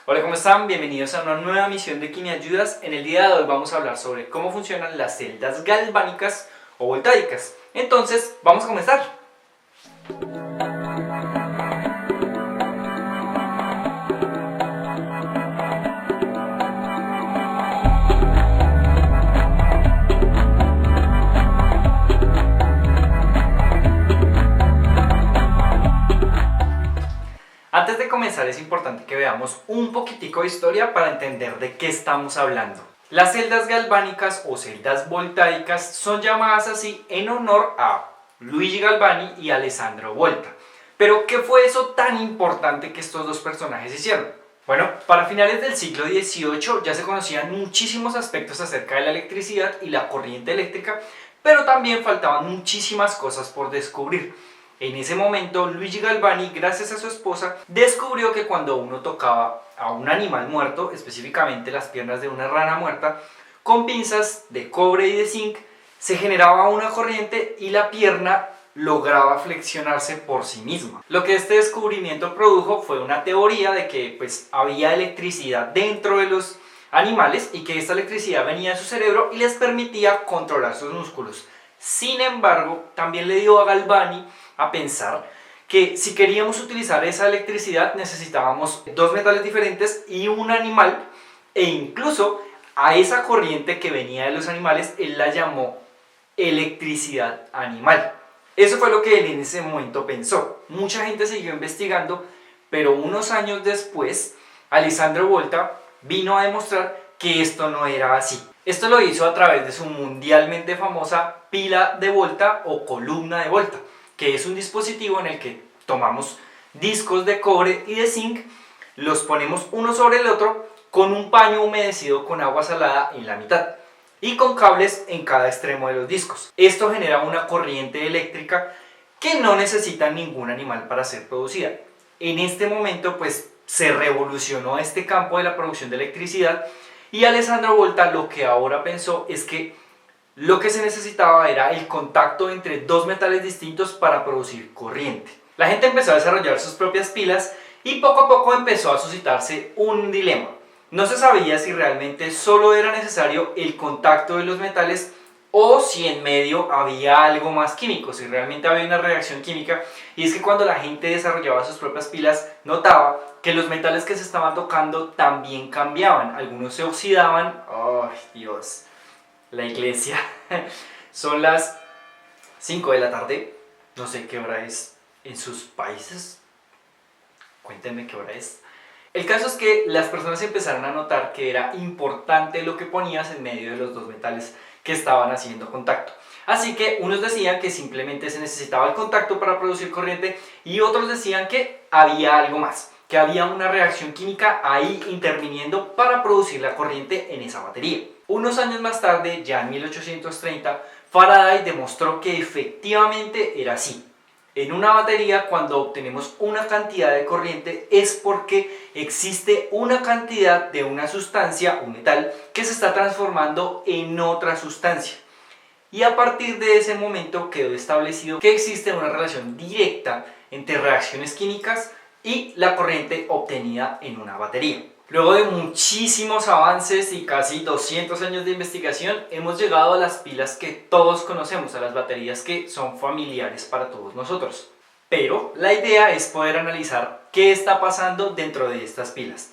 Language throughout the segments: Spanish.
Hola, ¿cómo están? Bienvenidos a una nueva misión de Quimiayudas. En el día de hoy vamos a hablar sobre cómo funcionan las celdas galvánicas o voltaicas. Entonces, vamos a comenzar. Antes de comenzar es importante que veamos un poquitico de historia para entender de qué estamos hablando. Las celdas galvánicas o celdas voltaicas son llamadas así en honor a Luigi Galvani y Alessandro Volta. Pero ¿qué fue eso tan importante que estos dos personajes hicieron? Bueno, para finales del siglo XVIII ya se conocían muchísimos aspectos acerca de la electricidad y la corriente eléctrica, pero también faltaban muchísimas cosas por descubrir. En ese momento, Luigi Galvani, gracias a su esposa, descubrió que cuando uno tocaba a un animal muerto, específicamente las piernas de una rana muerta, con pinzas de cobre y de zinc, se generaba una corriente y la pierna lograba flexionarse por sí misma. Lo que este descubrimiento produjo fue una teoría de que había electricidad dentro de los animales y que esta electricidad venía de su cerebro y les permitía controlar sus músculos. Sin embargo, también le dio a Galvani a pensar que si queríamos utilizar esa electricidad necesitábamos dos metales diferentes y un animal, e incluso a esa corriente que venía de los animales él la llamó electricidad animal. Eso fue lo que él en ese momento pensó. Mucha gente siguió investigando, pero unos años después Alessandro Volta vino a demostrar que esto no era así. Esto lo hizo a través de su mundialmente famosa pila de Volta o columna de Volta, que es un dispositivo en el que tomamos discos de cobre y de zinc, los ponemos uno sobre el otro con un paño humedecido con agua salada en la mitad y con cables en cada extremo de los discos. Esto genera una corriente eléctrica que no necesita ningún animal para ser producida. En este momento se revolucionó este campo de la producción de electricidad y Alessandro Volta lo que ahora pensó es que lo que se necesitaba era el contacto entre dos metales distintos para producir corriente. La gente empezó a desarrollar sus propias pilas y poco a poco empezó a suscitarse un dilema. No se sabía si realmente solo era necesario el contacto de los metales o si en medio había algo más químico, si realmente había una reacción química. Y es que cuando la gente desarrollaba sus propias pilas, notaba que los metales que se estaban tocando también cambiaban. Algunos se oxidaban. ¡Ay, Dios! La iglesia. Son las 5 de la tarde. No sé qué hora es en sus países. Cuéntenme qué hora es. El caso es que las personas empezaron a notar que era importante lo que ponías en medio de los dos metales que estaban haciendo contacto. Así que unos decían que simplemente se necesitaba el contacto para producir corriente y otros decían que había algo más, que había una reacción química ahí interviniendo para producir la corriente en esa batería. Unos años más tarde, ya en 1830, Faraday demostró que efectivamente era así. En una batería, cuando obtenemos una cantidad de corriente es porque existe una cantidad de una sustancia, un metal, que se está transformando en otra sustancia. Y a partir de ese momento quedó establecido que existe una relación directa entre reacciones químicas y la corriente obtenida en una batería. Luego de muchísimos avances y casi 200 años de investigación, hemos llegado a las pilas que todos conocemos, a las baterías que son familiares para todos nosotros. Pero la idea es poder analizar qué está pasando dentro de estas pilas.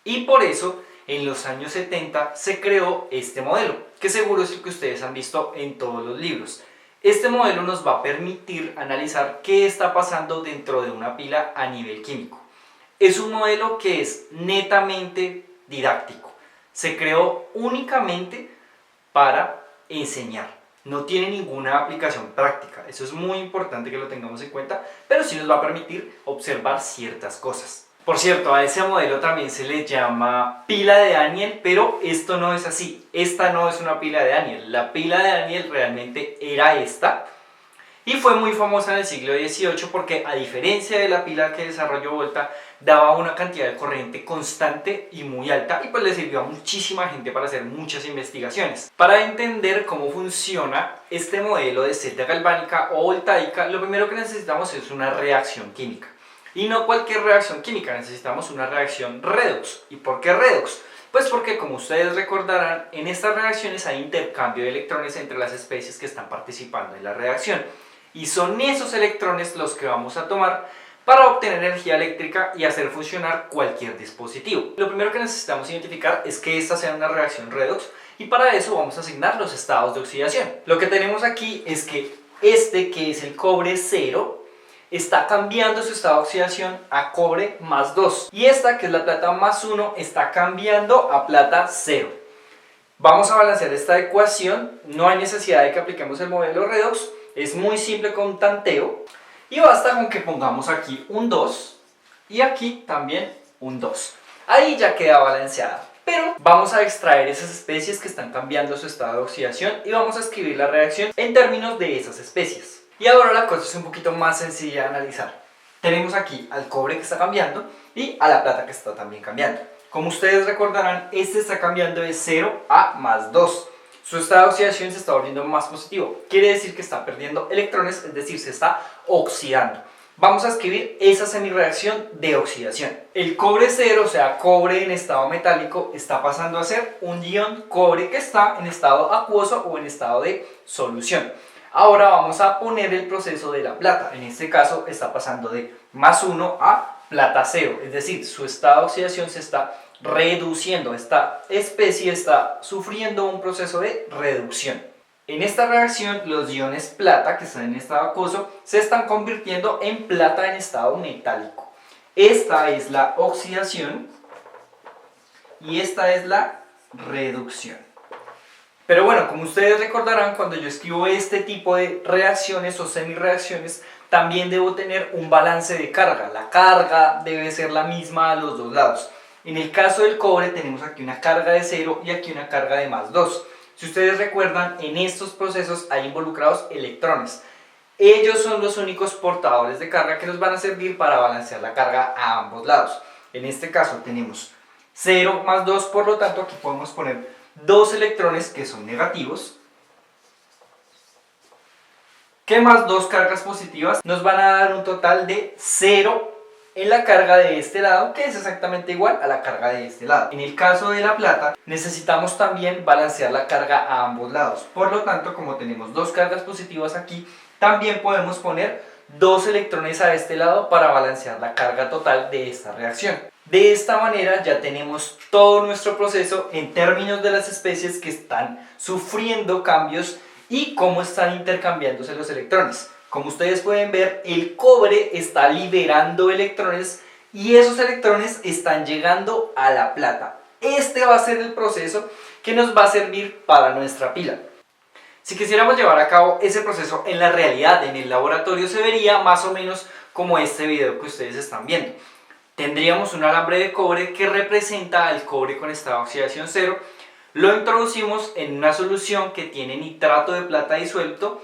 Y por eso, en los años 70 se creó este modelo, que seguro es el que ustedes han visto en todos los libros. Este modelo nos va a permitir analizar qué está pasando dentro de una pila a nivel químico. Es un modelo que es netamente didáctico. Se creó únicamente para enseñar. No tiene ninguna aplicación práctica. Eso es muy importante que lo tengamos en cuenta, pero sí nos va a permitir observar ciertas cosas. Por cierto, a ese modelo también se le llama pila de Daniel, pero esto no es así. Esta no es una pila de Daniel. La pila de Daniel realmente era esta. Y fue muy famosa en el siglo XVIII porque, a diferencia de la pila que desarrolló Volta, daba una cantidad de corriente constante y muy alta y le sirvió a muchísima gente para hacer muchas investigaciones. Para entender cómo funciona este modelo de celda galvánica o voltaica, lo primero que necesitamos es una reacción química. Y no cualquier reacción química, necesitamos una reacción redox. ¿Y por qué redox? Pues porque, como ustedes recordarán, en estas reacciones hay intercambio de electrones entre las especies que están participando en la reacción. Y son esos electrones los que vamos a tomar para obtener energía eléctrica y hacer funcionar cualquier dispositivo. Lo primero que necesitamos identificar es que esta sea una reacción redox, y para eso vamos a asignar los estados de oxidación. Lo que tenemos aquí es que que es el cobre 0, está cambiando su estado de oxidación a cobre más 2. Y esta, que es la plata más 1, está cambiando a plata 0. Vamos a balancear esta ecuación. No hay necesidad de que apliquemos el modelo redox. Es muy simple con un tanteo. Y basta con que pongamos aquí un 2 y aquí también un 2. Ahí ya queda balanceada. Pero vamos a extraer esas especies que están cambiando su estado de oxidación y vamos a escribir la reacción en términos de esas especies. Y ahora la cosa es un poquito más sencilla de analizar. Tenemos aquí al cobre que está cambiando y a la plata que está también cambiando. Como ustedes recordarán, este está cambiando de 0 a más 2. Su estado de oxidación se está volviendo más positivo. Quiere decir que está perdiendo electrones, es decir, se está oxidando. Vamos a escribir esa semireacción de oxidación. El cobre 0, o sea, cobre en estado metálico, está pasando a ser un ion cobre que está en estado acuoso o en estado de solución. Ahora vamos a poner el proceso de la plata. En este caso está pasando de más 1 a plata 0, es decir, su estado de oxidación se está reduciendo. Esta especie está sufriendo un proceso de reducción. En esta reacción, los iones plata, que están en estado acuoso, se están convirtiendo en plata en estado metálico. Esta es la oxidación y esta es la reducción. Pero bueno, como ustedes recordarán, cuando yo escribo este tipo de reacciones o semireacciones, también debo tener un balance de carga. La carga debe ser la misma a los dos lados. En el caso del cobre tenemos aquí una carga de 0 y aquí una carga de más 2. Si ustedes recuerdan, en estos procesos hay involucrados electrones. Ellos son los únicos portadores de carga que nos van a servir para balancear la carga a ambos lados. En este caso tenemos 0 más 2, por lo tanto aquí podemos poner dos electrones que son negativos, que más dos cargas positivas nos van a dar un total de 0 en la carga de este lado, que es exactamente igual a la carga de este lado. En el caso de la plata, necesitamos también balancear la carga a ambos lados. Por lo tanto, como tenemos dos cargas positivas aquí, también podemos poner dos electrones a este lado para balancear la carga total de esta reacción. De esta manera ya tenemos todo nuestro proceso en términos de las especies que están sufriendo cambios y cómo están intercambiándose los electrones. Como ustedes pueden ver, el cobre está liberando electrones y esos electrones están llegando a la plata. Este va a ser el proceso que nos va a servir para nuestra pila. Si quisiéramos llevar a cabo ese proceso en la realidad, en el laboratorio, se vería más o menos como este video que ustedes están viendo. Tendríamos un alambre de cobre que representa al cobre con estado de oxidación 0. Lo introducimos en una solución que tiene nitrato de plata disuelto.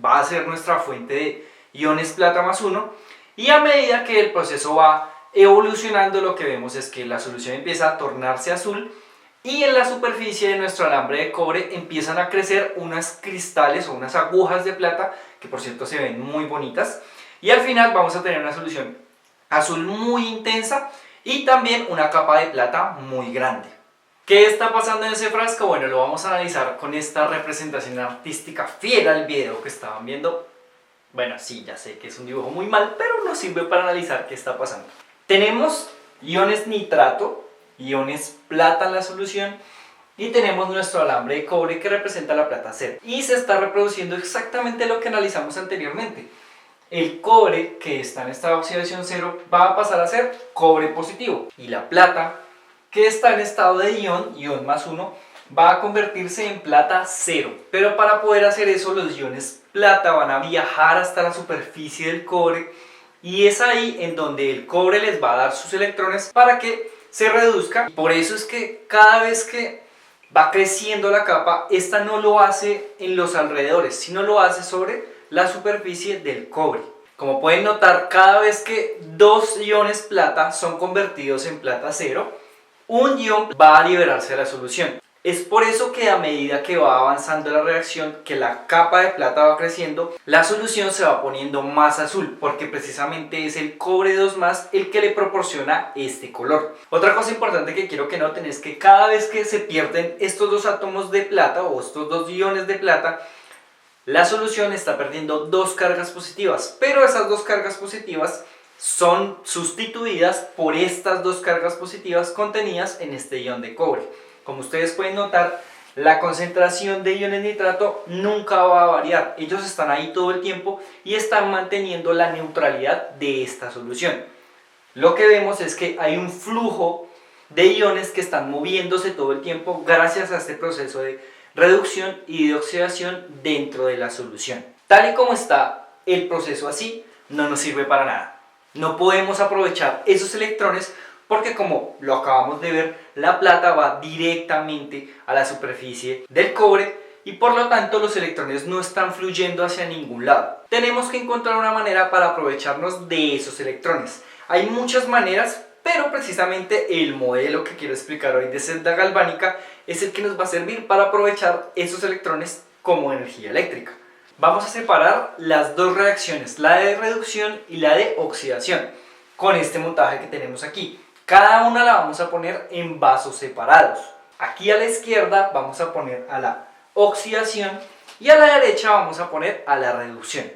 Va a ser nuestra fuente de iones plata más 1, y a medida que el proceso va evolucionando, lo que vemos es que la solución empieza a tornarse azul y en la superficie de nuestro alambre de cobre empiezan a crecer unas cristales o unas agujas de plata, que por cierto se ven muy bonitas, y al final vamos a tener una solución azul muy intensa y también una capa de plata muy grande. ¿Qué está pasando en ese frasco? Bueno, lo vamos a analizar con esta representación artística fiel al video que estaban viendo. Bueno, sí, ya sé que es un dibujo muy mal, pero nos sirve para analizar qué está pasando. Tenemos iones nitrato, iones plata en la solución, y tenemos nuestro alambre de cobre que representa la plata 0. Y se está reproduciendo exactamente lo que analizamos anteriormente. El cobre que está en estado de oxidación 0 va a pasar a ser cobre positivo, y la plata que está en estado de ion más 1, va a convertirse en plata 0. Pero para poder hacer eso, los iones plata van a viajar hasta la superficie del cobre y es ahí en donde el cobre les va a dar sus electrones para que se reduzca. Por eso es que cada vez que va creciendo la capa, esta no lo hace en los alrededores, sino lo hace sobre la superficie del cobre. Como pueden notar, cada vez que dos iones plata son convertidos en plata 0, un ion va a liberarse de la solución. Es por eso que a medida que va avanzando la reacción, que la capa de plata va creciendo, la solución se va poniendo más azul, porque precisamente es el cobre 2 más el que le proporciona este color. Otra cosa importante que quiero que noten es que cada vez que se pierden estos dos átomos de plata o estos dos iones de plata, la solución está perdiendo dos cargas positivas, pero esas dos cargas positivas son sustituidas por estas dos cargas positivas contenidas en este ion de cobre. Como ustedes pueden notar, la concentración de iones nitrato nunca va a variar. Ellos están ahí todo el tiempo y están manteniendo la neutralidad de esta solución. Lo que vemos es que hay un flujo de iones que están moviéndose todo el tiempo gracias a este proceso de reducción y de oxidación dentro de la solución. Tal y como está el proceso así, no nos sirve para nada. No podemos aprovechar esos electrones porque, como lo acabamos de ver, la plata va directamente a la superficie del cobre y por lo tanto los electrones no están fluyendo hacia ningún lado. Tenemos que encontrar una manera para aprovecharnos de esos electrones. Hay muchas maneras, pero precisamente el modelo que quiero explicar hoy de celda galvánica es el que nos va a servir para aprovechar esos electrones como energía eléctrica. Vamos a separar las dos reacciones, la de reducción y la de oxidación, con este montaje que tenemos aquí. Cada una la vamos a poner en vasos separados. Aquí a la izquierda vamos a poner a la oxidación y a la derecha vamos a poner a la reducción.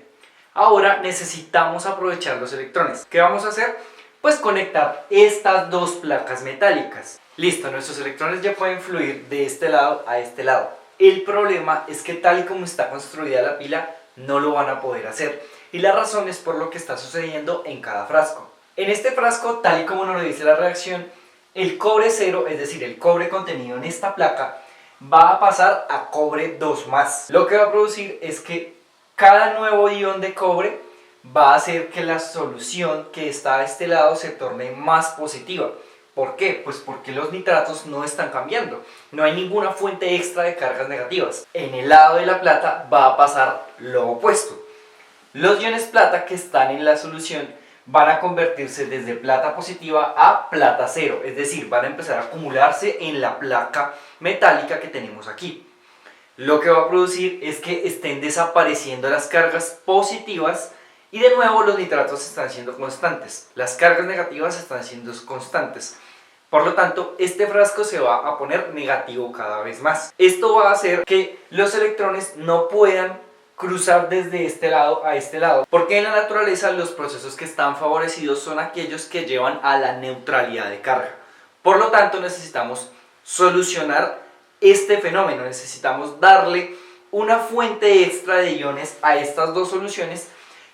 Ahora necesitamos aprovechar los electrones. ¿Qué vamos a hacer? Pues conectar estas dos placas metálicas. Listo, nuestros electrones ya pueden fluir de este lado a este lado. El problema es que tal y como está construida la pila, no lo van a poder hacer. Y la razón es por lo que está sucediendo en cada frasco. En este frasco, tal y como nos lo dice la reacción, el cobre 0, es decir, el cobre contenido en esta placa, va a pasar a cobre 2 más. Lo que va a producir es que cada nuevo ion de cobre va a hacer que la solución que está a este lado se torne más positiva. ¿Por qué? Pues porque los nitratos no están cambiando. No hay ninguna fuente extra de cargas negativas. En el lado de la plata va a pasar lo opuesto. Los iones plata que están en la solución van a convertirse desde plata positiva a plata 0, es decir, van a empezar a acumularse en la placa metálica que tenemos aquí. Lo que va a producir es que estén desapareciendo las cargas positivas y de nuevo los nitratos están siendo constantes, las cargas negativas están siendo constantes. Por lo tanto, este frasco se va a poner negativo cada vez más. Esto va a hacer que los electrones no puedan cruzar desde este lado a este lado, porque en la naturaleza los procesos que están favorecidos son aquellos que llevan a la neutralidad de carga. Por lo tanto, necesitamos solucionar este fenómeno, necesitamos darle una fuente extra de iones a estas dos soluciones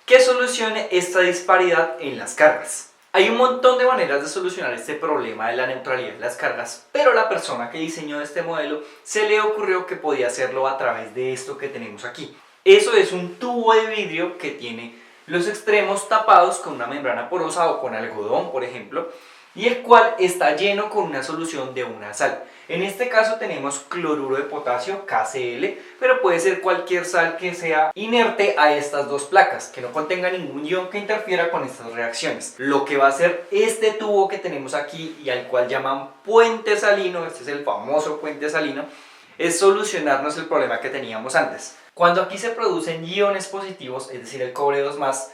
que solucione esta disparidad en las cargas. Hay un montón de maneras de solucionar este problema de la neutralidad de las cargas, pero la persona que diseñó este modelo se le ocurrió que podía hacerlo a través de esto que tenemos aquí. Eso es un tubo de vidrio que tiene los extremos tapados con una membrana porosa o con algodón, por ejemplo, y el cual está lleno con una solución de una sal. En este caso tenemos cloruro de potasio, KCl, pero puede ser cualquier sal que sea inerte a estas dos placas, que no contenga ningún ion que interfiera con estas reacciones. Lo que va a hacer este tubo que tenemos aquí y al cual llaman puente salino, este es el famoso puente salino, es solucionarnos el problema que teníamos antes. Cuando aquí se producen iones positivos, es decir, el cobre 2 más,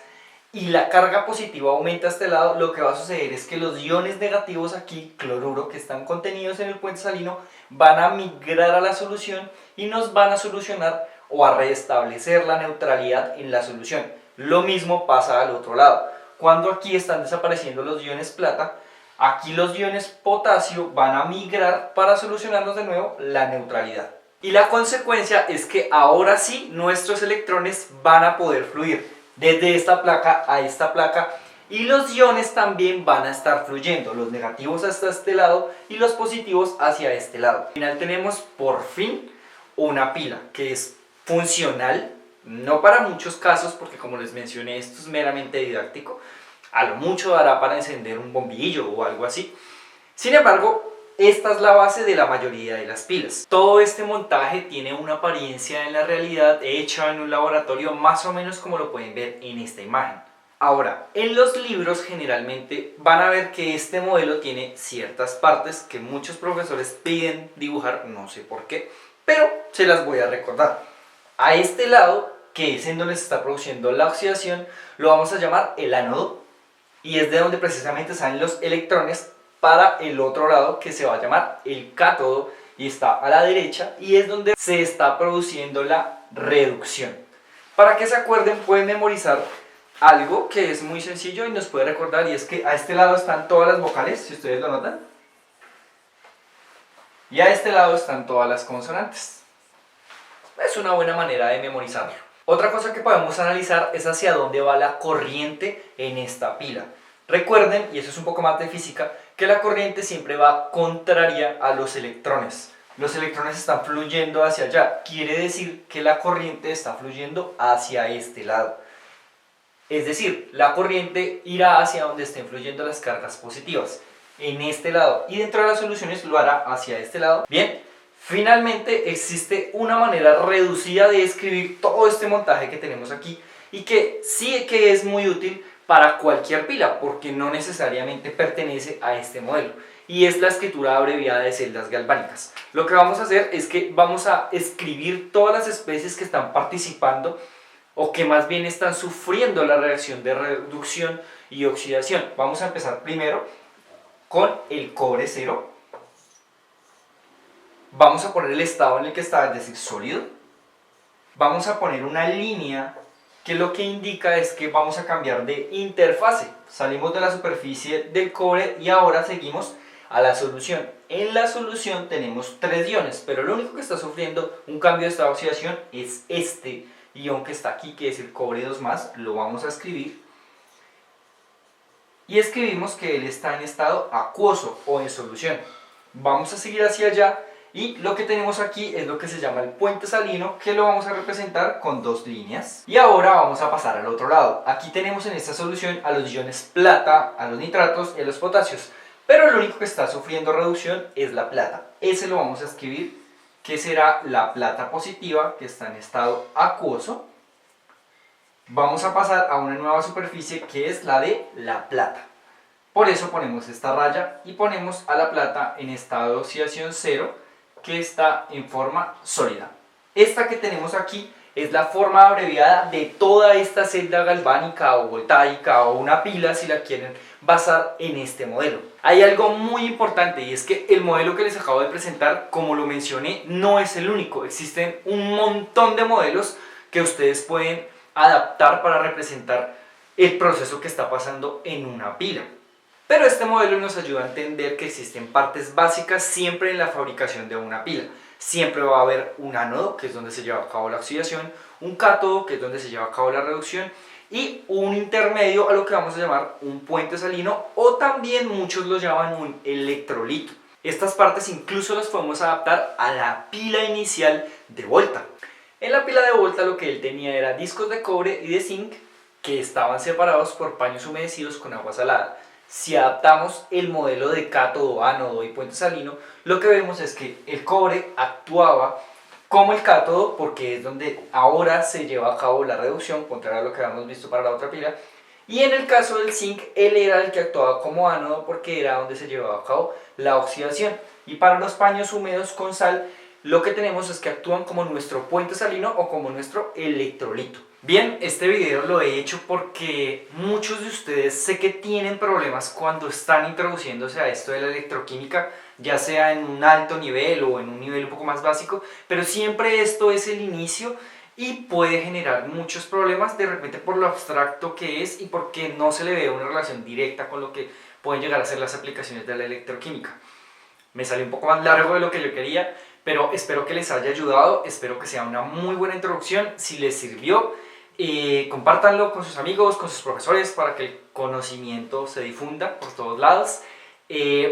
y la carga positiva aumenta a este lado, lo que va a suceder es que los iones negativos aquí, cloruro, que están contenidos en el puente salino, van a migrar a la solución y nos van a solucionar o a restablecer la neutralidad en la solución. Lo mismo pasa al otro lado. Cuando aquí están desapareciendo los iones plata, aquí los iones potasio van a migrar para solucionarnos de nuevo la neutralidad. Y la consecuencia es que ahora sí nuestros electrones van a poder fluir desde esta placa a esta placa y los iones también van a estar fluyendo, los negativos hasta este lado y los positivos hacia este lado. Al final tenemos por fin una pila que es funcional, no para muchos casos porque, como les mencioné, esto es meramente didáctico, a lo mucho dará para encender un bombillo o algo así. Sin embargo, esta es la base de la mayoría de las pilas. Todo este montaje tiene una apariencia en la realidad hecha en un laboratorio más o menos como lo pueden ver en esta imagen. Ahora, en los libros generalmente van a ver que este modelo tiene ciertas partes que muchos profesores piden dibujar, no sé por qué, pero se las voy a recordar. A este lado, que es en donde se está produciendo la oxidación, lo vamos a llamar el ánodo, y es de donde precisamente salen los electrones para el otro lado, que se va a llamar el cátodo, y está a la derecha, y es donde se está produciendo la reducción. Para que se acuerden, pueden memorizar algo que es muy sencillo y nos puede recordar, y es que a este lado están todas las vocales, si ustedes lo notan, y a este lado están todas las consonantes. Es una buena manera de memorizarlo. Otra cosa que podemos analizar es hacia dónde va la corriente en esta pila. Recuerden, y eso es un poco más de física, que la corriente siempre va contraria a los electrones. Los electrones están fluyendo hacia allá, quiere decir que la corriente está fluyendo hacia este lado. Es decir, la corriente irá hacia donde estén fluyendo las cargas positivas, en este lado, y dentro de las soluciones lo hará hacia este lado. Bien, finalmente existe una manera reducida de escribir todo este montaje que tenemos aquí, y que sí que es muy útil para cualquier pila, porque no necesariamente pertenece a este modelo, y es la escritura abreviada de celdas galvánicas. Lo que vamos a hacer es que vamos a escribir todas las especies que están participando, o que más bien están sufriendo la reacción de reducción y oxidación. Vamos a empezar primero con el cobre 0. Vamos a poner el estado en el que está, es decir, sólido. Vamos a poner una línea que lo que indica es que vamos a cambiar de interfase. Salimos de la superficie del cobre y ahora seguimos a la solución. En la solución tenemos 3 iones, pero lo único que está sufriendo un cambio de estado de oxidación es este ion que está aquí, que es el cobre 2+, lo vamos a escribir. Y escribimos que él está en estado acuoso o en solución. Vamos a seguir hacia allá y lo que tenemos aquí es lo que se llama el puente salino, que lo vamos a representar con 2 líneas. Y ahora vamos a pasar al otro lado. Aquí tenemos en esta solución a los iones plata, a los nitratos y a los potasios. Pero lo único que está sufriendo reducción es la plata. Ese lo vamos a escribir, que será la plata positiva, que está en estado acuoso. Vamos a pasar a una nueva superficie que es la de la plata. Por eso ponemos esta raya y ponemos a la plata en estado de oxidación 0, que está en forma sólida. Esta que tenemos aquí es la forma abreviada de toda esta celda galvánica o voltaica o una pila, si la quieren basar en este modelo. Hay algo muy importante, y es que el modelo que les acabo de presentar, como lo mencioné, no es el único. Existen un montón de modelos que ustedes pueden adaptar para representar el proceso que está pasando en una pila. Pero este modelo nos ayuda a entender que existen partes básicas siempre en la fabricación de una pila. Siempre va a haber un ánodo, que es donde se lleva a cabo la oxidación, un cátodo, que es donde se lleva a cabo la reducción, y un intermedio a lo que vamos a llamar un puente salino, o también muchos lo llaman un electrolito. Estas partes incluso las podemos adaptar a la pila inicial de Volta. En la pila de Volta lo que él tenía era discos de cobre y de zinc que estaban separados por paños humedecidos con agua salada. Si adaptamos el modelo de cátodo, ánodo y puente salino, lo que vemos es que el cobre actuaba como el cátodo, porque es donde ahora se lleva a cabo la reducción, contrario a lo que habíamos visto para la otra pila. Y en el caso del zinc, él era el que actuaba como ánodo, porque era donde se llevaba a cabo la oxidación. Y para los paños húmedos con sal, lo que tenemos es que actúan como nuestro puente salino o como nuestro electrolito. Bien, este video lo he hecho porque muchos de ustedes sé que tienen problemas cuando están introduciéndose a esto de la electroquímica, ya sea en un alto nivel o en un nivel un poco más básico, pero siempre esto es el inicio y puede generar muchos problemas de repente por lo abstracto que es y porque no se le ve una relación directa con lo que pueden llegar a ser las aplicaciones de la electroquímica. Me salió un poco más largo de lo que yo quería, pero espero que les haya ayudado, espero que sea una muy buena introducción. Si les sirvió, compártanlo con sus amigos, con sus profesores, para que el conocimiento se difunda por todos lados.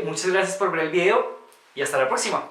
Muchas gracias por ver el video y hasta la próxima.